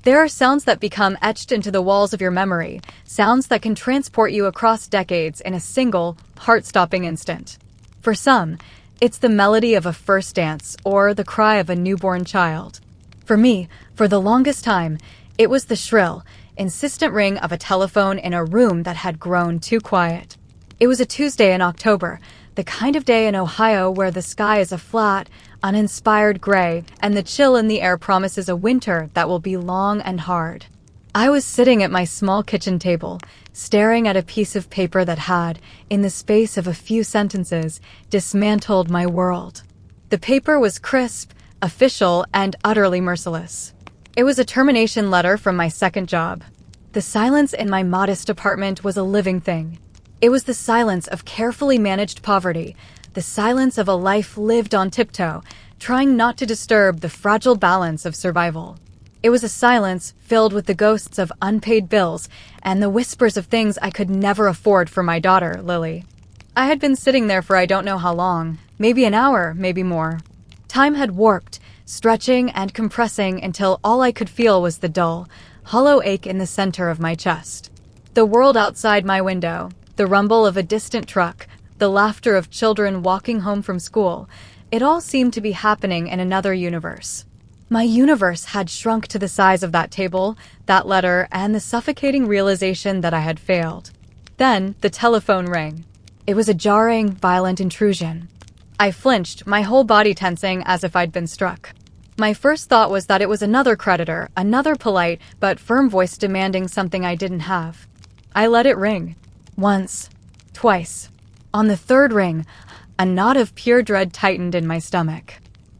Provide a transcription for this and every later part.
There are sounds that become etched into the walls of your memory, sounds that can transport you across decades in a single, heart-stopping instant. For some, it's the melody of a first dance or the cry of a newborn child. For me, for the longest time, it was the shrill, insistent ring of a telephone in a room that had grown too quiet. It was a Tuesday in October, the kind of day in Ohio where the sky is a flat, uninspired gray, and the chill in the air promises a winter that will be long and hard. I was sitting at my small kitchen table, staring at a piece of paper that had, in the space of a few sentences, dismantled my world. The paper was crisp, official, and utterly merciless. It was a termination letter from my second job. The silence in my modest apartment was a living thing. It was the silence of carefully managed poverty, the silence of a life lived on tiptoe, trying not to disturb the fragile balance of survival. It was a silence filled with the ghosts of unpaid bills and the whispers of things I could never afford for my daughter, Lily. I had been sitting there for I don't know how long, maybe an hour, maybe more. Time had warped, stretching and compressing until all I could feel was the dull, hollow ache in the center of my chest. The world outside my window, the rumble of a distant truck, the laughter of children walking home from school, it all seemed to be happening in another universe. My universe had shrunk to the size of that table, that letter, and the suffocating realization that I had failed. Then the telephone rang. It was a jarring, violent intrusion. I flinched, my whole body tensing as if I'd been struck. My first thought was that it was another creditor, another polite but firm voice demanding something I didn't have. I let it ring. Once. Twice. On the third ring, a knot of pure dread tightened in my stomach.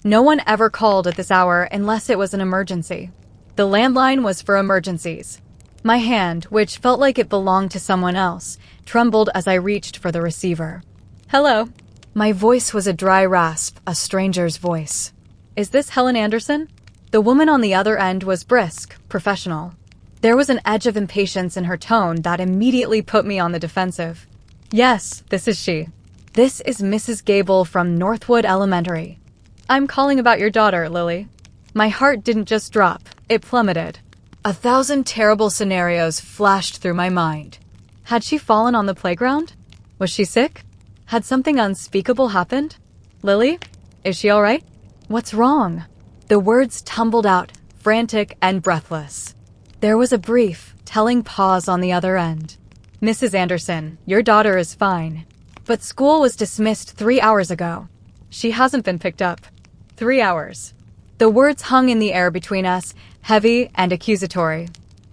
No one ever called at this hour unless it was an emergency. The landline was for emergencies. My hand, which felt like it belonged to someone else, trembled as I reached for the receiver. Hello. My voice was a dry rasp, a stranger's voice. Is this Helen Anderson? The woman on the other end was brisk, professional. There was an edge of impatience in her tone that immediately put me on the defensive. Yes, this is she. This is Mrs. Gable from Northwood Elementary. I'm calling about your daughter, Lily. My heart didn't just drop, it plummeted. 1,000 terrible scenarios flashed through my mind. Had she fallen on the playground? Was she sick? Had something unspeakable happened? Lily? Is she all right? What's wrong? The words tumbled out, frantic and breathless. There was a brief, telling pause on the other end. Mrs. Anderson, your daughter is fine. But school was dismissed 3 hours ago. She hasn't been picked up. 3 hours. The words hung in the air between us, heavy and accusatory.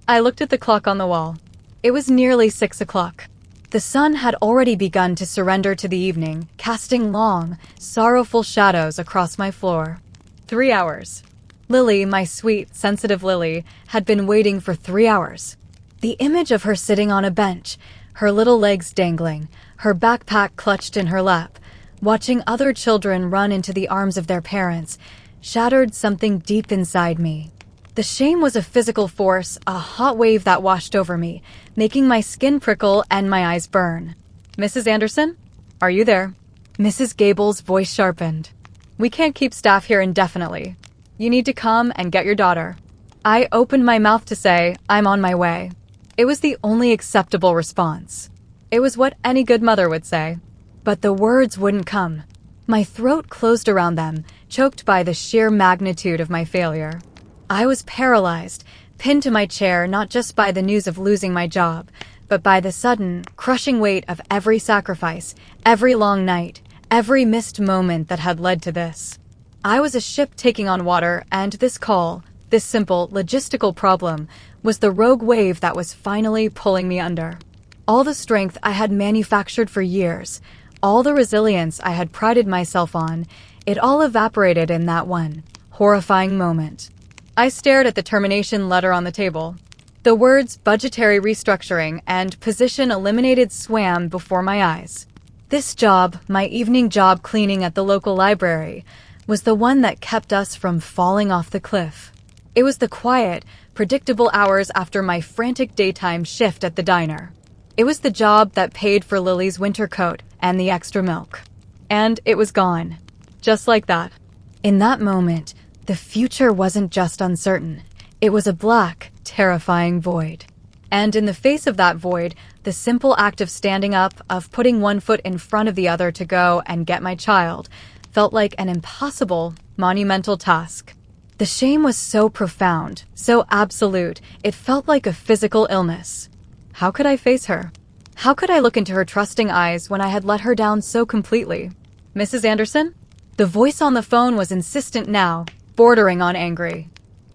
I looked at the clock on the wall. It was nearly 6 o'clock. The sun had already begun to surrender to the evening, casting long, sorrowful shadows across my floor. 3 hours. Lily, my sweet, sensitive Lily, had been waiting for 3 hours. The image of her sitting on a bench, her little legs dangling, her backpack clutched in her lap, watching other children run into the arms of their parents, shattered something deep inside me. The shame was a physical force, a hot wave that washed over me, making my skin prickle and my eyes burn. Mrs. Anderson? Are you there? Mrs. Gable's voice sharpened. We can't keep staff here indefinitely. You need to come and get your daughter. I opened my mouth to say, I'm on my way. It was the only acceptable response. It was what any good mother would say. But the words wouldn't come. My throat closed around them, choked by the sheer magnitude of my failure. I was paralyzed, pinned to my chair not just by the news of losing my job, but by the sudden, crushing weight of every sacrifice, every long night, every missed moment that had led to this. I was a ship taking on water, and this call, this simple, logistical problem, was the rogue wave that was finally pulling me under. All the strength I had manufactured for years, all the resilience I had prided myself on, it all evaporated in that one horrifying moment. I stared at the termination letter on the table. The words budgetary restructuring and position eliminated swam before my eyes. This job, my evening job cleaning at the local library, was the one that kept us from falling off the cliff. It was the quiet, predictable hours after my frantic daytime shift at the diner. It was the job that paid for Lily's winter coat and the extra milk. And it was gone. Just like that. In that moment, the future wasn't just uncertain. It was a black, terrifying void. And in the face of that void, the simple act of standing up, of putting one foot in front of the other to go and get my child, felt like an impossible, monumental task. The shame was so profound, so absolute, it felt like a physical illness. How could I face her? How could I look into her trusting eyes when I had let her down so completely? Mrs. Anderson? The voice on the phone was insistent now, bordering on angry.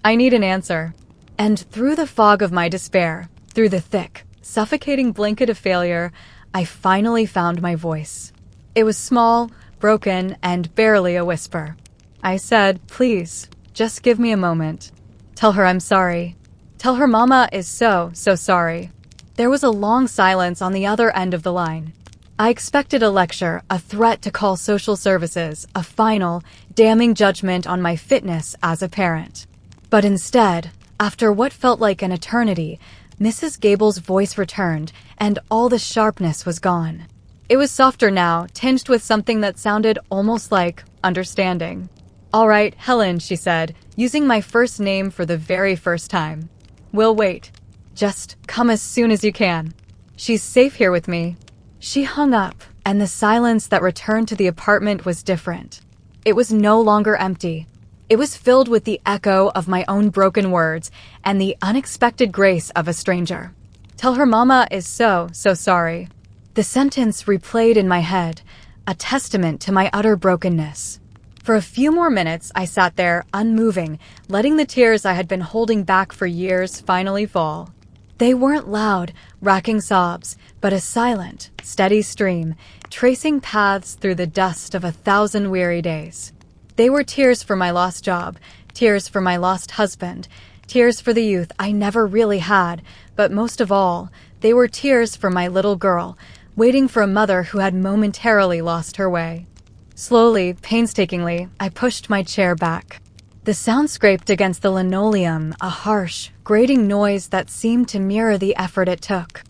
I need an answer. And through the fog of my despair, through the thick, suffocating blanket of failure, I finally found my voice. It was small, broken, and barely a whisper. I said, "Please, just give me a moment. Tell her I'm sorry. Tell her Mama is so sorry." There was a long silence on the other end of the line. I expected a lecture, a threat to call social services, a final, damning judgment on my fitness as a parent. But instead, after what felt like an eternity, Mrs. Gable's voice returned, and all the sharpness was gone. It was softer now, tinged with something that sounded almost like understanding. "All right, Helen," she said, using my first name for the very first time. "We'll wait. Just come as soon as you can. She's safe here with me." She hung up, and the silence that returned to the apartment was different. It was no longer empty. It was filled with the echo of my own broken words and the unexpected grace of a stranger. "Tell her Mama is so sorry." The sentence replayed in my head, a testament to my utter brokenness. For a few more minutes, I sat there, unmoving, letting the tears I had been holding back for years finally fall. They weren't loud, racking sobs, but a silent, steady stream, tracing paths through the dust of 1,000 weary days. They were tears for my lost job, tears for my lost husband, tears for the youth I never really had, but most of all, they were tears for my little girl, waiting for a mother who had momentarily lost her way. Slowly, painstakingly, I pushed my chair back. The sound scraped against the linoleum, a harsh, grating noise that seemed to mirror the effort it took.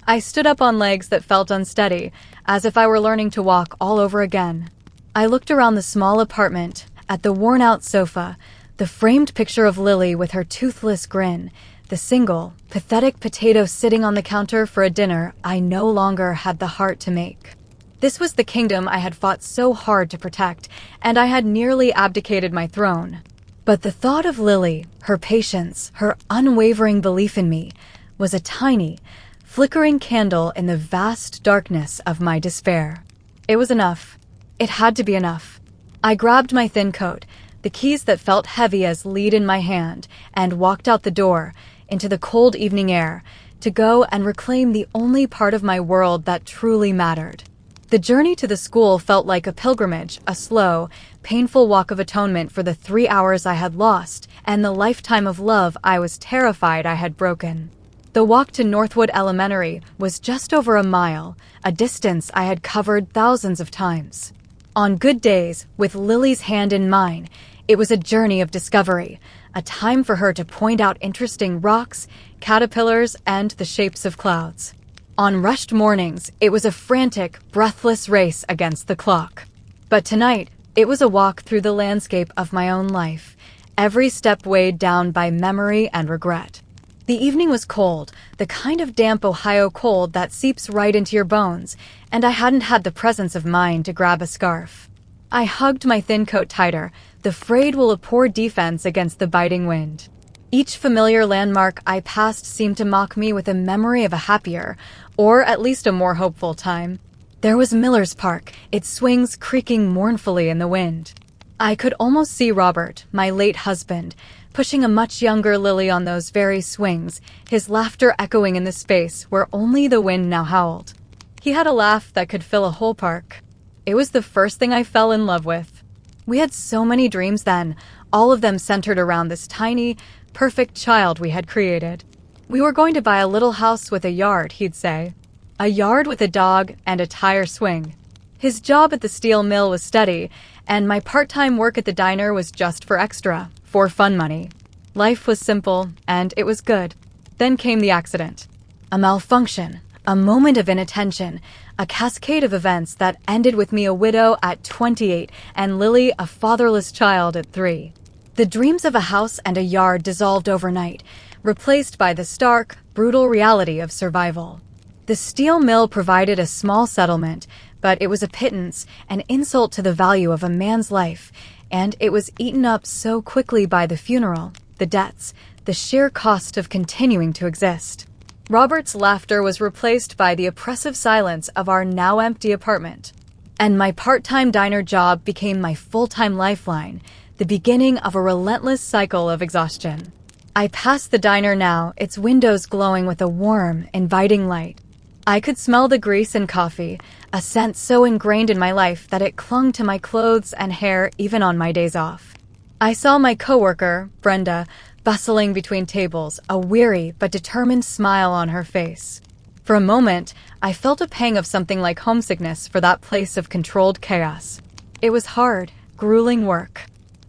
I stood up on legs that felt unsteady, as if I were learning to walk all over again. I looked around the small apartment, at the worn-out sofa, the framed picture of Lily with her toothless grin, the single, pathetic potato sitting on the counter for a dinner I no longer had the heart to make. This was the kingdom I had fought so hard to protect, and I had nearly abdicated my throne. But the thought of Lily, her patience, her unwavering belief in me, was a tiny, flickering candle in the vast darkness of my despair. It was enough. It had to be enough. I grabbed my thin coat, the keys that felt heavy as lead in my hand, and walked out the door, into the cold evening air, to go and reclaim the only part of my world that truly mattered. The journey to the school felt like a pilgrimage, a slow, painful walk of atonement for the 3 hours I had lost and the lifetime of love I was terrified I had broken. The walk to Northwood Elementary was just over a mile, a distance I had covered thousands of times. On good days, with Lily's hand in mine, it was a journey of discovery, a time for her to point out interesting rocks, caterpillars, and the shapes of clouds. On rushed mornings, it was a frantic, breathless race against the clock. But tonight, it was a walk through the landscape of my own life, every step weighed down by memory and regret. The evening was cold, the kind of damp Ohio cold that seeps right into your bones, and I hadn't had the presence of mind to grab a scarf. I hugged my thin coat tighter, the frayed will a poor defense against the biting wind. Each familiar landmark I passed seemed to mock me with a memory of a happier, or at least a more hopeful time. There was Miller's Park, its swings creaking mournfully in the wind. I could almost see Robert, my late husband, pushing a much younger Lily on those very swings, his laughter echoing in the space where only the wind now howled. He had a laugh that could fill a whole park. It was the first thing I fell in love with. We had so many dreams then, all of them centered around this tiny, perfect child we had created. We were going to buy a little house with a yard, he'd say. A yard with a dog and a tire swing. His job at the steel mill was steady, and my part-time work at the diner was just for extra, for fun money. Life was simple, and it was good. Then came the accident. A malfunction, a moment of inattention, a cascade of events that ended with me a widow at 28 and Lily a fatherless child at 3. The dreams of a house and a yard dissolved overnight, replaced by the stark, brutal reality of survival. The steel mill provided a small settlement, but it was a pittance, an insult to the value of a man's life, and it was eaten up so quickly by the funeral, the debts, the sheer cost of continuing to exist. Robert's laughter was replaced by the oppressive silence of our now empty apartment. And my part-time diner job became my full-time lifeline, the beginning of a relentless cycle of exhaustion. I passed the diner now, its windows glowing with a warm, inviting light. I could smell the grease and coffee, a scent so ingrained in my life that it clung to my clothes and hair even on my days off. I saw my coworker, Brenda, bustling between tables, a weary but determined smile on her face. For a moment, I felt a pang of something like homesickness for that place of controlled chaos. It was hard, grueling work.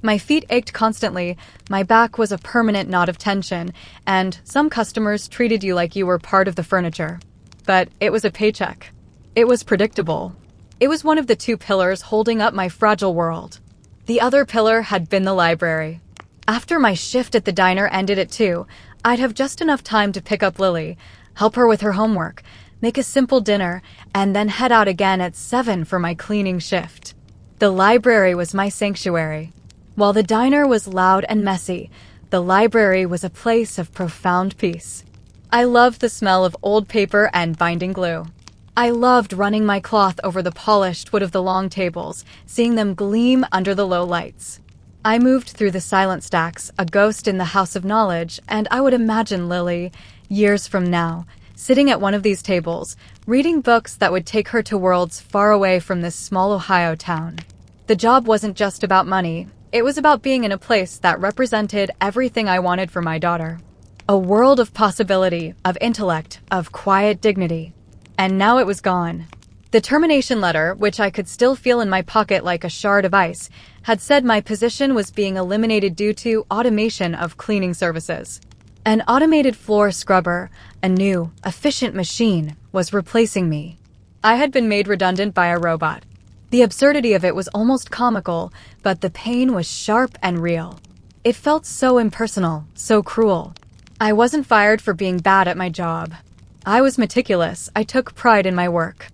My feet ached constantly, my back was a permanent knot of tension, and some customers treated you like you were part of the furniture. But it was a paycheck. It was predictable. It was one of the two pillars holding up my fragile world. The other pillar had been the library. After my shift at the diner ended at 2, I'd have just enough time to pick up Lily, help her with her homework, make a simple dinner, and then head out again at 7 for my cleaning shift. The library was my sanctuary. While the diner was loud and messy, the library was a place of profound peace. I loved the smell of old paper and binding glue. I loved running my cloth over the polished wood of the long tables, seeing them gleam under the low lights. I moved through the silent stacks, a ghost in the house of knowledge, and I would imagine Lily, years from now, sitting at one of these tables, reading books that would take her to worlds far away from this small Ohio town. The job wasn't just about money. It was about being in a place that represented everything I wanted for my daughter. A world of possibility, of intellect, of quiet dignity. And now it was gone. The termination letter, which I could still feel in my pocket like a shard of ice, had said my position was being eliminated due to automation of cleaning services. An automated floor scrubber, a new, efficient machine, was replacing me. I had been made redundant by a robot. The absurdity of it was almost comical, but the pain was sharp and real. It felt so impersonal, so cruel. I wasn't fired for being bad at my job. I was meticulous. I took pride in my work.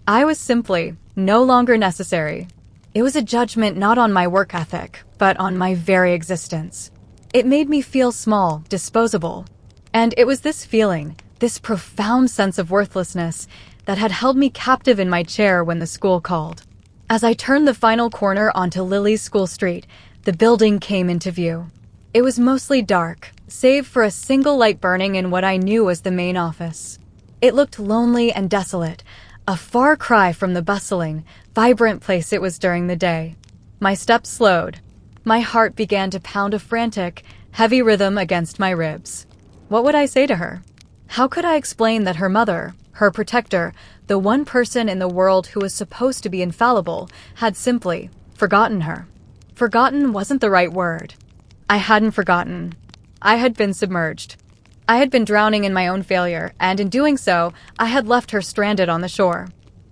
I was simply no longer necessary. It was a judgment not on my work ethic, but on my very existence. It made me feel small, disposable. And it was this feeling, this profound sense of worthlessness, that had held me captive in my chair when the school called. As I turned the final corner onto Lily's school street, the building came into view. It was mostly dark, save for a single light burning in what I knew was the main office. It looked lonely and desolate, a far cry from the bustling, vibrant place it was during the day. My steps slowed. My heart began to pound a frantic, heavy rhythm against my ribs. What would I say to her? How could I explain that her mother, her protector, the one person in the world who was supposed to be infallible, had simply forgotten her? Forgotten wasn't the right word. I hadn't forgotten. I had been submerged. I had been drowning in my own failure, and in doing so, I had left her stranded on the shore.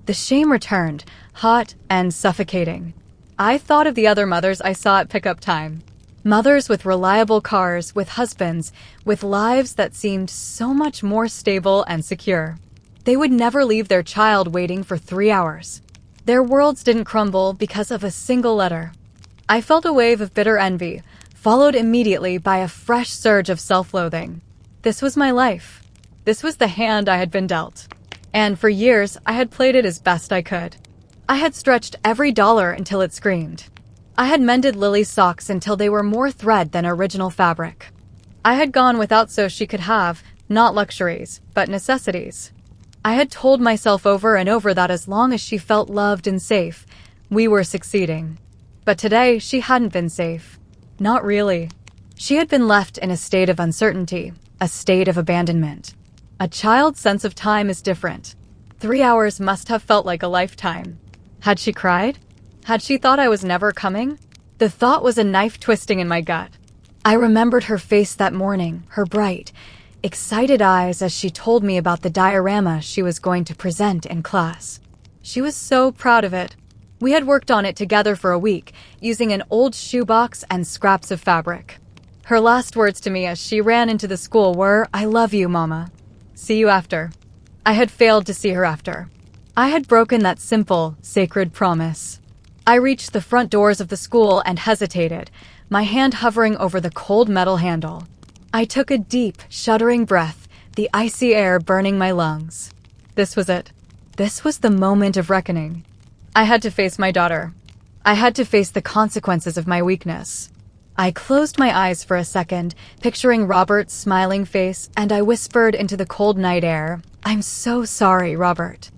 The shame returned, hot and suffocating. I thought of the other mothers I saw at pickup time. Mothers with reliable cars, with husbands, with lives that seemed so much more stable and secure. They would never leave their child waiting for 3 hours. Their worlds didn't crumble because of a single letter. I felt a wave of bitter envy, followed immediately by a fresh surge of self-loathing. This was my life. This was the hand I had been dealt. And for years, I had played it as best I could. I had stretched every dollar until it screamed. I had mended Lily's socks until they were more thread than original fabric. I had gone without so she could have, not luxuries, but necessities. I had told myself over and over that as long as she felt loved and safe, we were succeeding. But today, she hadn't been safe. Not really. She had been left in a state of uncertainty, a state of abandonment. A child's sense of time is different. 3 hours must have felt like a lifetime. Had she cried? Had she thought I was never coming? The thought was a knife twisting in my gut. I remembered her face that morning, her bright, excited eyes as she told me about the diorama she was going to present in class. She was so proud of it. We had worked on it together for a week, using an old shoebox and scraps of fabric. Her last words to me as she ran into the school were, "I love you, Mama. See you after." I had failed to see her after. I had broken that simple, sacred promise. I reached the front doors of the school and hesitated, my hand hovering over the cold metal handle. I took a deep, shuddering breath, the icy air burning my lungs. This was it. This was the moment of reckoning. I had to face my daughter. I had to face the consequences of my weakness. I closed my eyes for a second, picturing Robert's smiling face, and I whispered into the cold night air, "I'm so sorry, Robert.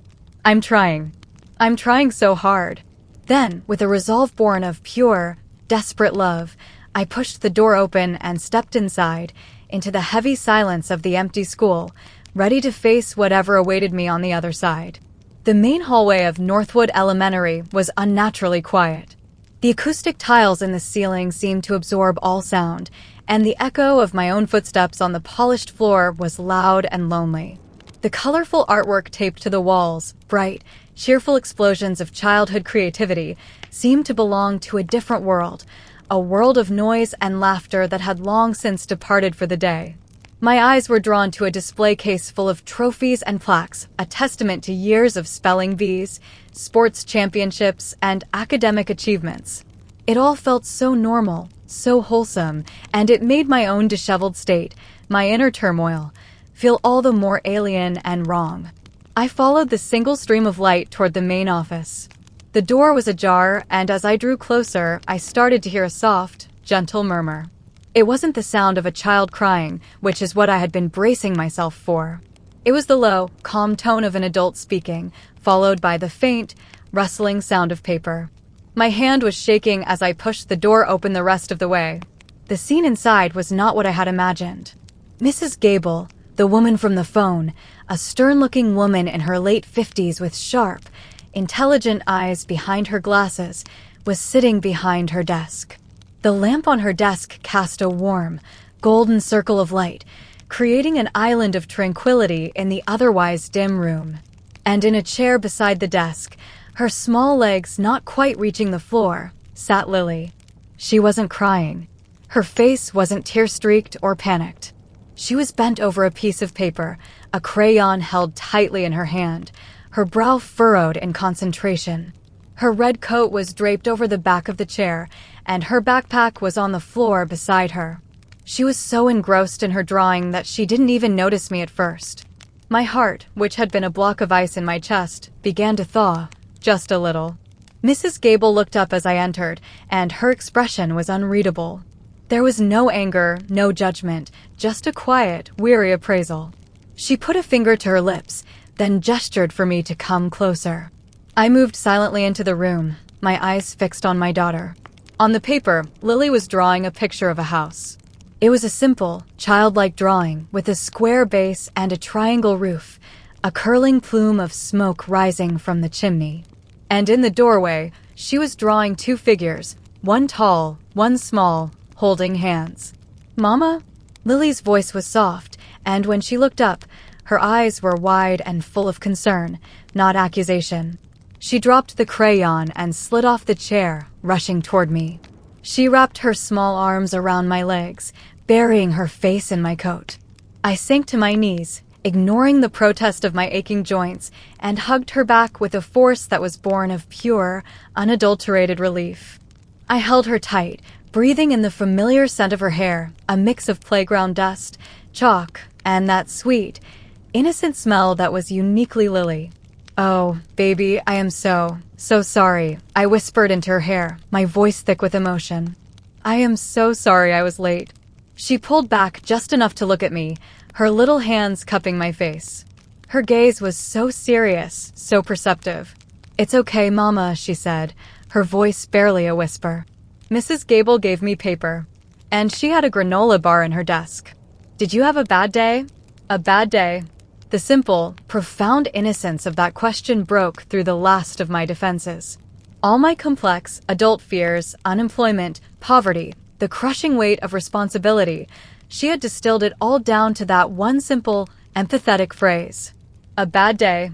I'm trying. I'm trying so hard." Then, with a resolve born of pure, desperate love, I pushed the door open and stepped inside, into the heavy silence of the empty school, ready to face whatever awaited me on the other side. The main hallway of Northwood Elementary was unnaturally quiet. The acoustic tiles in the ceiling seemed to absorb all sound, and the echo of my own footsteps on the polished floor was loud and lonely. The colorful artwork taped to the walls, bright, cheerful explosions of childhood creativity, seemed to belong to a different world, a world of noise and laughter that had long since departed for the day. My eyes were drawn to a display case full of trophies and plaques, a testament to years of spelling bees, sports championships, and academic achievements. It all felt so normal, so wholesome, and it made my own disheveled state, my inner turmoil, feel all the more alien and wrong. I followed the single stream of light toward the main office. The door was ajar, and as I drew closer, I started to hear a soft, gentle murmur. It wasn't the sound of a child crying, which is what I had been bracing myself for. It was the low, calm tone of an adult speaking, followed by the faint, rustling sound of paper. My hand was shaking as I pushed the door open the rest of the way. The scene inside was not what I had imagined. Mrs. Gable, the woman from the phone, a stern-looking woman in her late 50s with sharp, intelligent eyes behind her glasses, was sitting behind her desk. The lamp on her desk cast a warm, golden circle of light, creating an island of tranquility in the otherwise dim room. And in a chair beside the desk, her small legs not quite reaching the floor, sat Lily. She wasn't crying. Her face wasn't tear-streaked or panicked. She was bent over a piece of paper, a crayon held tightly in her hand, her brow furrowed in concentration. Her red coat was draped over the back of the chair, and her backpack was on the floor beside her. She was so engrossed in her drawing that she didn't even notice me at first. My heart, which had been a block of ice in my chest, began to thaw, just a little. Mrs. Gable looked up as I entered, and her expression was unreadable. There was no anger, no judgment, just a quiet, weary appraisal. She put a finger to her lips, then gestured for me to come closer. I moved silently into the room, my eyes fixed on my daughter. On the paper, Lily was drawing a picture of a house. It was a simple, childlike drawing with a square base and a triangle roof, a curling plume of smoke rising from the chimney. And in the doorway, she was drawing two figures, one tall, one small, holding hands. "Mama?" Lily's voice was soft, and when she looked up, her eyes were wide and full of concern, not accusation. She dropped the crayon and slid off the chair, rushing toward me. She wrapped her small arms around my legs, burying her face in my coat. I sank to my knees, ignoring the protest of my aching joints, and hugged her back with a force that was born of pure, unadulterated relief. I held her tight, breathing in the familiar scent of her hair, a mix of playground dust, chalk, and that sweet, innocent smell that was uniquely Lily. "Oh, baby, I am so sorry," I whispered into her hair, my voice thick with emotion. "I am so sorry I was late." She pulled back just enough to look at me, her little hands cupping my face. Her gaze was so serious, so perceptive. "It's okay, Mama," she said, her voice barely a whisper. Mrs. Gable gave me paper, and she had a granola bar in her desk. "Did you have a bad day?" "A bad day." The simple, profound innocence of that question broke through the last of my defenses. All my complex, adult fears, unemployment, poverty, the crushing weight of responsibility, she had distilled it all down to that one simple, empathetic phrase. "A bad day."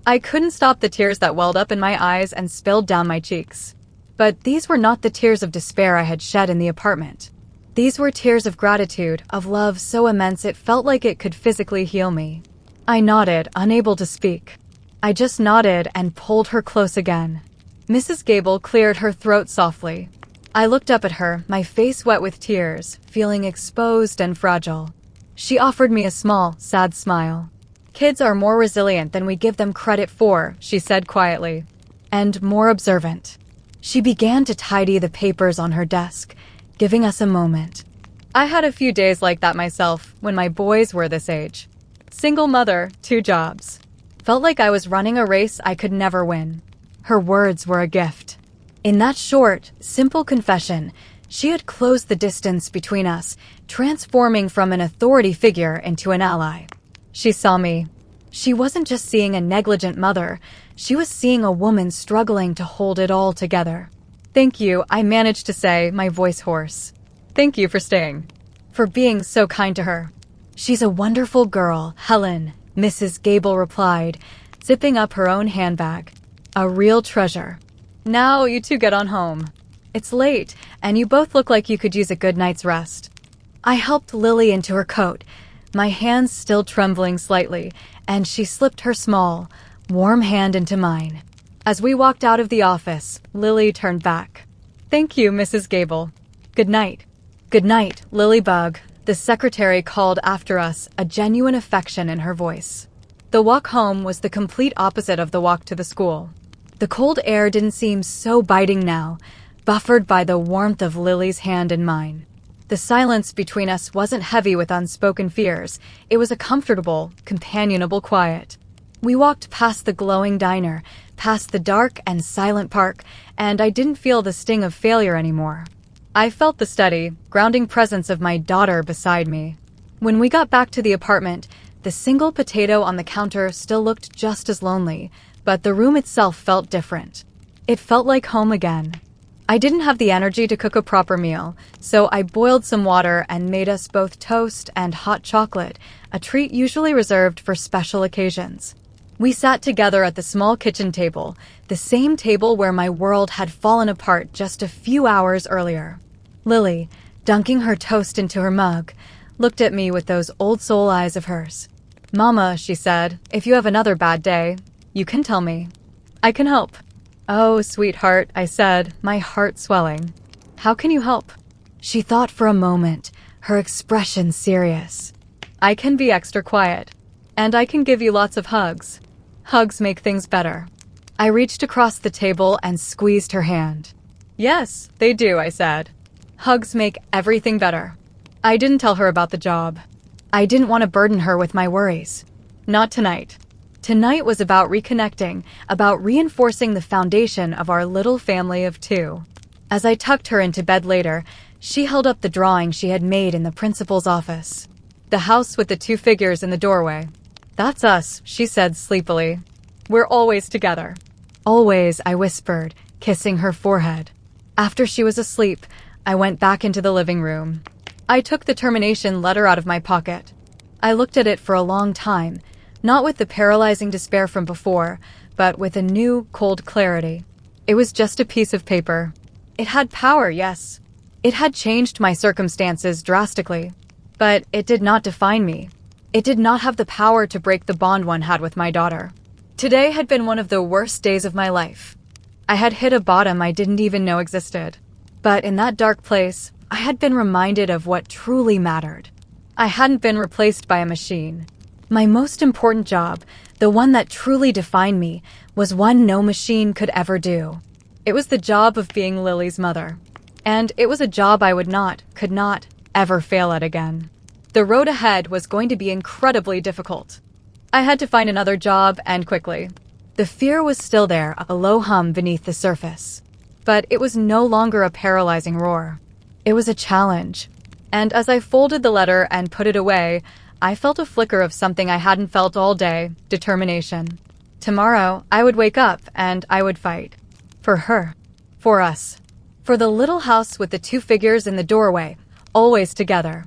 I couldn't stop the tears that welled up in my eyes and spilled down my cheeks. But these were not the tears of despair I had shed in the apartment. These were tears of gratitude, of love so immense it felt like it could physically heal me. I nodded, unable to speak. I just nodded and pulled her close again. Mrs. Gable cleared her throat softly. I looked up at her, my face wet with tears, feeling exposed and fragile. She offered me a small, sad smile. "Kids are more resilient than we give them credit for," she said quietly, "and more observant." She began to tidy the papers on her desk, giving us a moment. I had a few days like that myself when my boys were this age. Single mother, 2 jobs. Felt like I was running a race I could never win. Her words were a gift. In that short, simple confession, she had closed the distance between us, transforming from an authority figure into an ally. She saw me. She wasn't just seeing a negligent mother, she was seeing a woman struggling to hold it all together. "Thank you," I managed to say, my voice hoarse. "Thank you for staying. For being so kind to her." "She's a wonderful girl, Helen," Mrs. Gable replied, zipping up her own handbag. "A real treasure. Now you two get on home. It's late, and you both look like you could use a good night's rest." I helped Lily into her coat, my hands still trembling slightly, and she slipped her small, warm hand into mine. As we walked out of the office, Lily turned back. "Thank you, Mrs. Gable. Good night." "Good night, Lily Bug," the secretary called after us, a genuine affection in her voice. The walk home was the complete opposite of the walk to the school. The cold air didn't seem so biting now, buffered by the warmth of Lily's hand in mine. The silence between us wasn't heavy with unspoken fears. It was a comfortable, companionable quiet. We walked past the glowing diner, past the dark and silent park, and I didn't feel the sting of failure anymore. I felt the steady, grounding presence of my daughter beside me. When we got back to the apartment, the single potato on the counter still looked just as lonely, but the room itself felt different. It felt like home again. I didn't have the energy to cook a proper meal, so I boiled some water and made us both toast and hot chocolate, a treat usually reserved for special occasions. We sat together at the small kitchen table, the same table where my world had fallen apart just a few hours earlier. Lily, dunking her toast into her mug, looked at me with those old soul eyes of hers. "Mama," she said, "if you have another bad day, you can tell me. I can help." "Oh, sweetheart," I said, my heart swelling. "How can you help?" She thought for a moment, her expression serious. "I can be extra quiet. And I can give you lots of hugs. Hugs make things better." I reached across the table and squeezed her hand. "Yes, they do," I said. "Hugs make everything better." I didn't tell her about the job. I didn't want to burden her with my worries. Not tonight. Tonight was about reconnecting, about reinforcing the foundation of our little family of 2. As I tucked her into bed later, she held up the drawing she had made in the principal's office. The house with the 2 figures in the doorway. "That's us," she said sleepily. "We're always together." "Always," I whispered, kissing her forehead. After she was asleep, I went back into the living room. I took the termination letter out of my pocket. I looked at it for a long time, not with the paralyzing despair from before, but with a new, cold clarity. It was just a piece of paper. It had power, yes. It had changed my circumstances drastically. But it did not define me. It did not have the power to break the bond one had with my daughter. Today had been one of the worst days of my life. I had hit a bottom I didn't even know existed. But in that dark place, I had been reminded of what truly mattered. I hadn't been replaced by a machine. My most important job, the one that truly defined me, was one no machine could ever do. It was the job of being Lily's mother. And it was a job I could not, ever fail at again. The road ahead was going to be incredibly difficult. I had to find another job, and quickly. The fear was still there, a low hum beneath the surface. But it was no longer a paralyzing roar. It was a challenge. And as I folded the letter and put it away, I felt a flicker of something I hadn't felt all day, determination. Tomorrow, I would wake up and I would fight. For her. For us. For the little house with the 2 figures in the doorway, always together.